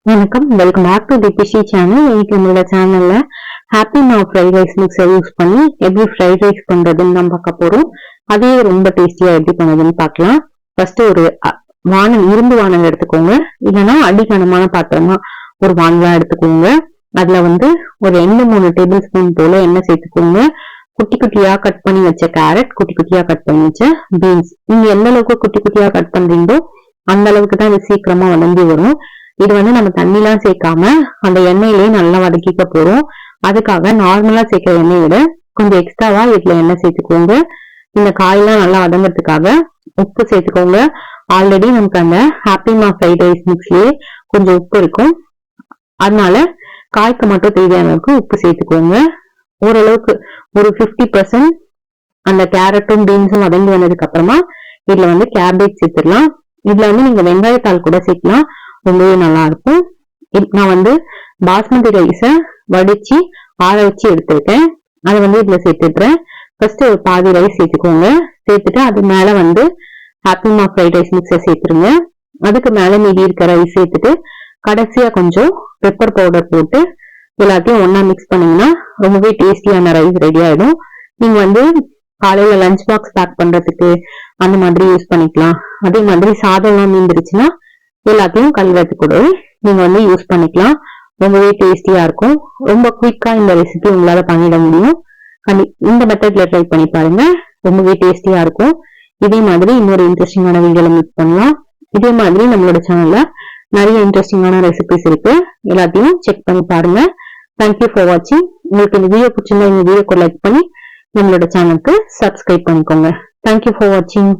வணக்கம், welcome back to DPC channel. இன்னைக்கு நம்மளோட சேனல்ல ஹாப்பி மாவ் ஃப்ரைட் ரைஸ் மிக்ஸை யூஸ் பண்ணி எப்படி ஃப்ரைட் ரைஸ் பண்றதுன்னு நம்ம பார்க்க போறோம். அதே ரொம்ப டேஸ்டியா எப்படி பண்ணுறதுன்னு பார்க்கலாம். ஃபர்ஸ்ட் ஒரு வானல், இரும்பு வானல் எடுத்துக்கோங்க, இல்லைன்னா அடிக்கனமான பாத்திரமா ஒரு வானலா எடுத்துக்கோங்க. அதுல ஒரு 2-3 டேபிள் ஸ்பூன் போல எண்ணெய் சேர்த்துக்கோங்க. குட்டி குட்டியா கட் பண்ணி வச்ச கேரட், குட்டி குட்டியா கட் பண்ணி வச்ச பீன்ஸ். நீங்க எந்த அளவுக்கு குட்டி குட்டியா கட் பண்றீங்களோ அந்த அளவுக்கு தான் இது சீக்கிரமா வதங்கி வரும். இது நம்ம தண்ணிலாம் சேர்க்காம அந்த எண்ணெயிலேயே நல்லா வதக்கிக்க போறோம். அதுக்காக நார்மலா சேர்க்கிற எண்ணெயை விட கொஞ்சம் எக்ஸ்ட்ராவா இதுல எண்ணெய் சேர்த்துக்கோங்க. இந்த காயெல்லாம் நல்லா வதங்கிறதுக்காக உப்பு சேர்த்துக்கோங்க. ஆல்ரெடி நமக்கு அந்த ஹாப்பி மாவ் ஃப்ரைட் ரைஸ் மிக்ஸ்லயே கொஞ்சம் உப்பு இருக்கும், அதனால காய்க்கு மட்டும் தேவையான அளவுக்கு உப்பு சேர்த்துக்கோங்க. ஓரளவுக்கு ஒரு 50% அந்த கேரட்டும் பீன்ஸும் வதங்கி வந்ததுக்கு அப்புறமா இதுல கேபேஜ் சேர்த்துடலாம். இதுல நீங்க வெங்காயத்தாள் கூட சேர்க்கலாம், ரொம்பவே நல்லா இருக்கும். நான் பாஸ்மதி ரைஸ வடிச்சு ஆற வச்சு எடுத்துருக்கேன். அதை இதுல சேர்த்துடுறேன். ஃபர்ஸ்ட் ஒரு பாதி ரைஸ் சேர்த்துக்கோங்க. சேர்த்துட்டு அது மேல ஹாப்பி மாவ் ஃப்ரைட் ரைஸ் மிக்ஸை சேர்த்துருங்க. அதுக்கு மேல மீதி இருக்க ரைஸ் சேர்த்துட்டு கடைசியா கொஞ்சம் பெப்பர் பவுடர் போட்டு எல்லாத்தையும் ஒன்னா மிக்ஸ் பண்ணீங்கன்னா ரொம்பவே டேஸ்டியான ரைஸ் ரெடி ஆயிடும். நீங்க காலையில லஞ்ச் பாக்ஸ் பேக் பண்றதுக்கு அந்த மாதிரி யூஸ் பண்ணிக்கலாம். அதே மாதிரி சாதம் எல்லாம் மீந்துருச்சுன்னா எல்லாத்தையும் கழுவுறதுக்கு கூட நீங்க யூஸ் பண்ணிக்கலாம். ரொம்பவே டேஸ்டியா இருக்கும். ரொம்ப குயிக்கா இந்த ரெசிபி உங்களால பண்ணிட முடியும். இந்த மெத்தட்ல ட்ரை பண்ணி பாருங்க, ரொம்பவே டேஸ்டியா இருக்கும். இதே மாதிரி இன்னொரு இன்ட்ரெஸ்டிங்கான வீடியோல மீட் பண்ணலாம். இதே மாதிரி நம்மளோட சேனல்ல நிறைய இன்ட்ரெஸ்டிங்கான ரெசிபிஸ் இருக்கு, எல்லாத்தையும் செக் பண்ணி பாருங்க. தேங்க்யூ ஃபார் வாட்சிங். உங்களுக்கு இந்த வீடியோ பிடிச்சிருந்தா இந்த வீடியோக்கு லைக் பண்ணி நம்மளோட சேனலுக்கு சப்ஸ்கிரைப் பண்ணிக்கோங்க. தேங்க்யூ ஃபார் வாட்சிங்.